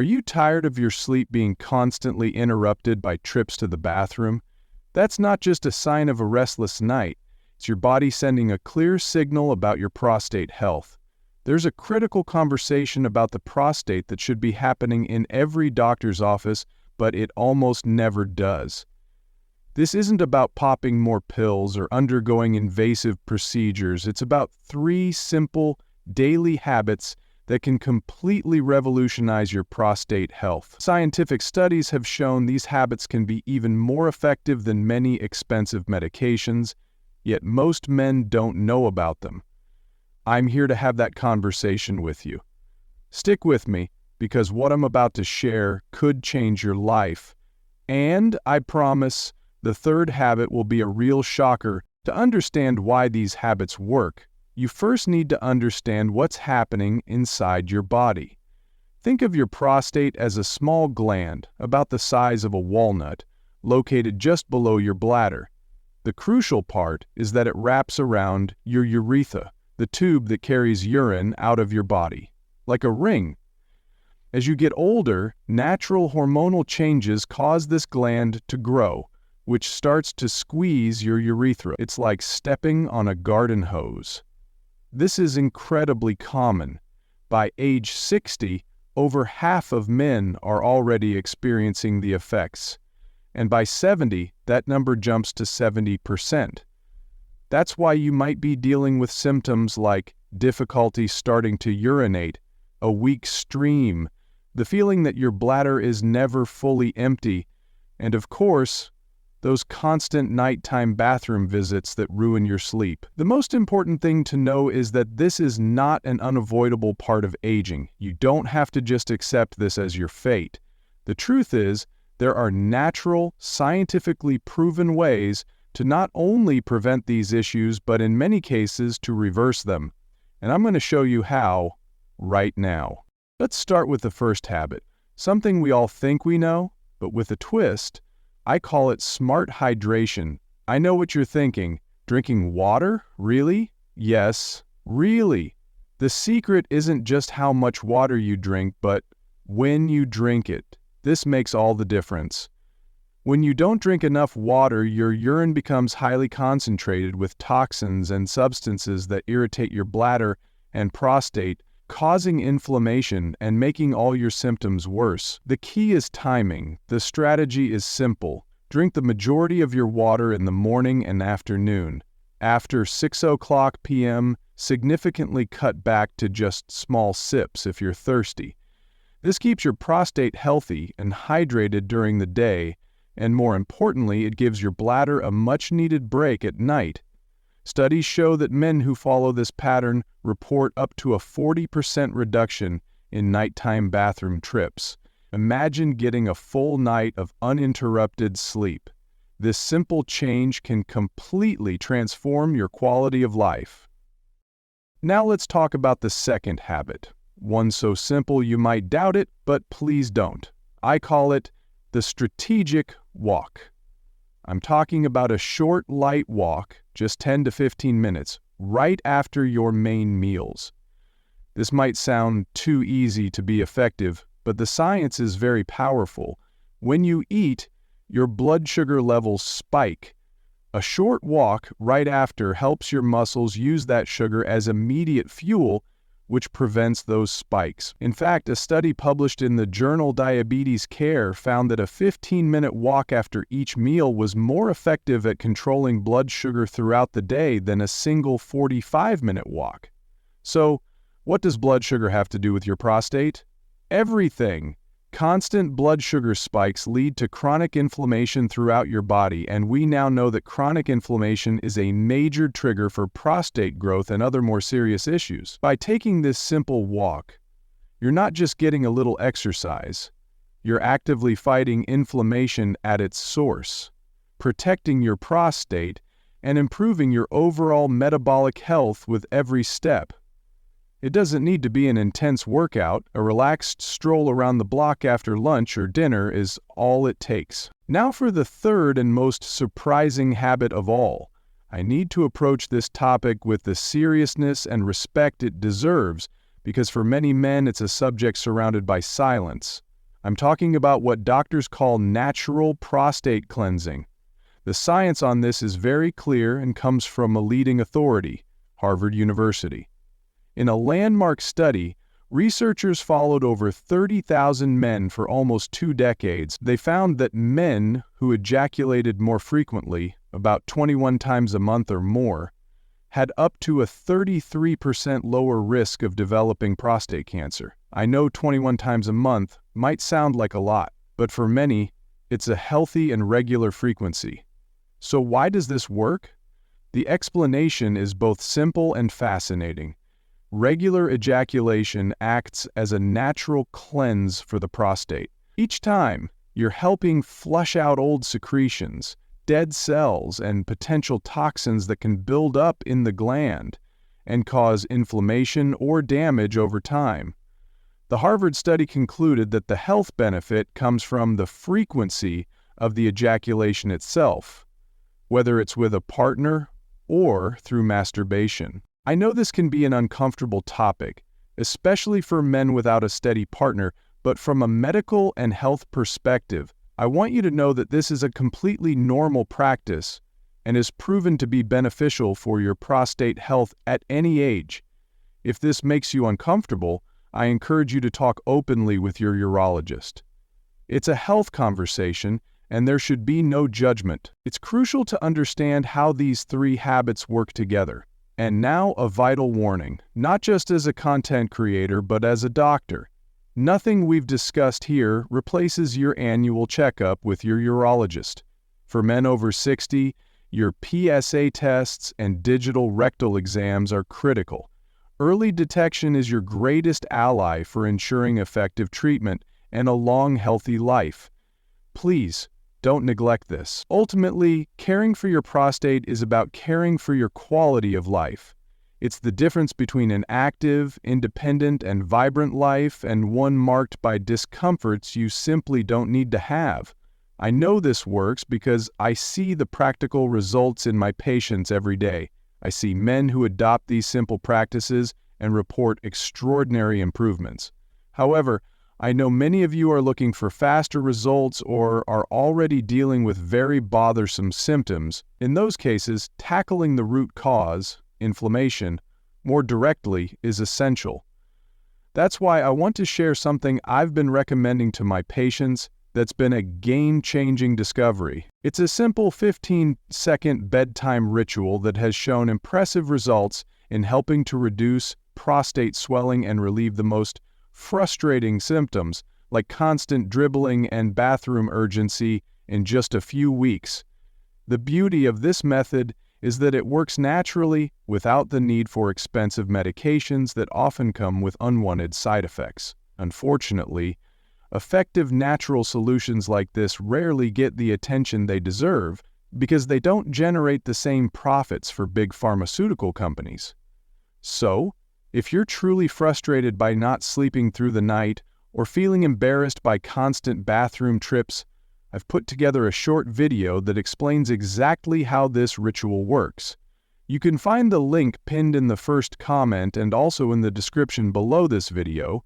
Are you tired of your sleep being constantly interrupted by trips to the bathroom? That's not just a sign of a restless night. It's your body sending a clear signal about your prostate health. There's a critical conversation about the prostate that should be happening in every doctor's office, but it almost never does. This isn't about popping more pills or undergoing invasive procedures. It's about 3 simple, daily habits that can completely revolutionize your prostate health. Scientific studies have shown these habits can be even more effective than many expensive medications, yet most men don't know about them. I'm here to have that conversation with you. Stick with me, because what I'm about to share could change your life. And I promise, the 3rd habit will be a real shocker. To understand why these habits work, you first need to understand what's happening inside your body. Think of your prostate as a small gland, about the size of a walnut, located just below your bladder. The crucial part is that it wraps around your urethra, the tube that carries urine out of your body, like a ring. As you get older, natural hormonal changes cause this gland to grow, which starts to squeeze your urethra. It's like stepping on a garden hose. This is incredibly common. By age 60, over half of men are already experiencing the effects. And by 70, that number jumps to 70%. That's why you might be dealing with symptoms like difficulty starting to urinate, a weak stream, the feeling that your bladder is never fully empty, and of course, those constant nighttime bathroom visits that ruin your sleep. The most important thing to know is that this is not an unavoidable part of aging. You don't have to just accept this as your fate. The truth is, there are natural, scientifically proven ways to not only prevent these issues, but in many cases to reverse them. And I'm going to show you how right now. Let's start with the first habit, something we all think we know, but with a twist. I call it smart hydration. I know what you're thinking. Drinking water? Really? Yes, really. The secret isn't just how much water you drink, but when you drink it. This makes all the difference. When you don't drink enough water, your urine becomes highly concentrated with toxins and substances that irritate your bladder and prostate, causing inflammation and making all your symptoms worse. The key is timing. The strategy is simple. Drink the majority of your water in the morning and afternoon. After 6:00 p.m., significantly cut back to just small sips if you're thirsty. This keeps your prostate healthy and hydrated during the day, and more importantly, it gives your bladder a much-needed break at night. Studies show that men who follow this pattern report up to a 40% reduction in nighttime bathroom trips. Imagine getting a full night of uninterrupted sleep. This simple change can completely transform your quality of life. Now let's talk about the second habit. One so simple you might doubt it, but please don't. I call it the strategic walk. I'm talking about a short, light walk, just 10 to 15 minutes, right after your main meals. This might sound too easy to be effective, but the science is very powerful. When you eat, your blood sugar levels spike. A short walk right after helps your muscles use that sugar as immediate fuel, which prevents those spikes. In fact, a study published in the journal Diabetes Care found that a 15-minute walk after each meal was more effective at controlling blood sugar throughout the day than a single 45-minute walk. So, what does blood sugar have to do with your prostate? Everything. Constant blood sugar spikes lead to chronic inflammation throughout your body, and we now know that chronic inflammation is a major trigger for prostate growth and other more serious issues. By taking this simple walk, you're not just getting a little exercise, you're actively fighting inflammation at its source, protecting your prostate, and improving your overall metabolic health with every step. It doesn't need to be an intense workout. A relaxed stroll around the block after lunch or dinner is all it takes. Now for the third and most surprising habit of all. I need to approach this topic with the seriousness and respect it deserves, because for many men it's a subject surrounded by silence. I'm talking about what doctors call natural prostate cleansing. The science on this is very clear and comes from a leading authority, Harvard University. In a landmark study, researchers followed over 30,000 men for almost 2 decades. They found that men who ejaculated more frequently, about 21 times a month or more, had up to a 33% lower risk of developing prostate cancer. I know 21 times a month might sound like a lot, but for many, it's a healthy and regular frequency. So why does this work? The explanation is both simple and fascinating. Regular ejaculation acts as a natural cleanse for the prostate. Each time, you're helping flush out old secretions, dead cells, and potential toxins that can build up in the gland and cause inflammation or damage over time. The Harvard study concluded that the health benefit comes from the frequency of the ejaculation itself, whether it's with a partner or through masturbation. I know this can be an uncomfortable topic, especially for men without a steady partner, but from a medical and health perspective, I want you to know that this is a completely normal practice and is proven to be beneficial for your prostate health at any age. If this makes you uncomfortable, I encourage you to talk openly with your urologist. It's a health conversation, and there should be no judgment. It's crucial to understand how these 3 habits work together. And now a vital warning, not just as a content creator, but as a doctor. Nothing we've discussed here replaces your annual checkup with your urologist. For men over 60, your PSA tests and digital rectal exams are critical. Early detection is your greatest ally for ensuring effective treatment and a long, healthy life. Please, don't neglect this. Ultimately, caring for your prostate is about caring for your quality of life. It's the difference between an active, independent, and vibrant life and one marked by discomforts you simply don't need to have. I know this works because I see the practical results in my patients every day. I see men who adopt these simple practices and report extraordinary improvements. However, I know many of you are looking for faster results or are already dealing with very bothersome symptoms. In those cases, tackling the root cause, inflammation, more directly is essential. That's why I want to share something I've been recommending to my patients that's been a game-changing discovery. It's a simple 15-second bedtime ritual that has shown impressive results in helping to reduce prostate swelling and relieve the most frustrating symptoms like constant dribbling and bathroom urgency in just a few weeks. The beauty of this method is that it works naturally without the need for expensive medications that often come with unwanted side effects. Unfortunately, effective natural solutions like this rarely get the attention they deserve because they don't generate the same profits for big pharmaceutical companies. So, if you're truly frustrated by not sleeping through the night or feeling embarrassed by constant bathroom trips, I've put together a short video that explains exactly how this ritual works. You can find the link pinned in the first comment and also in the description below this video,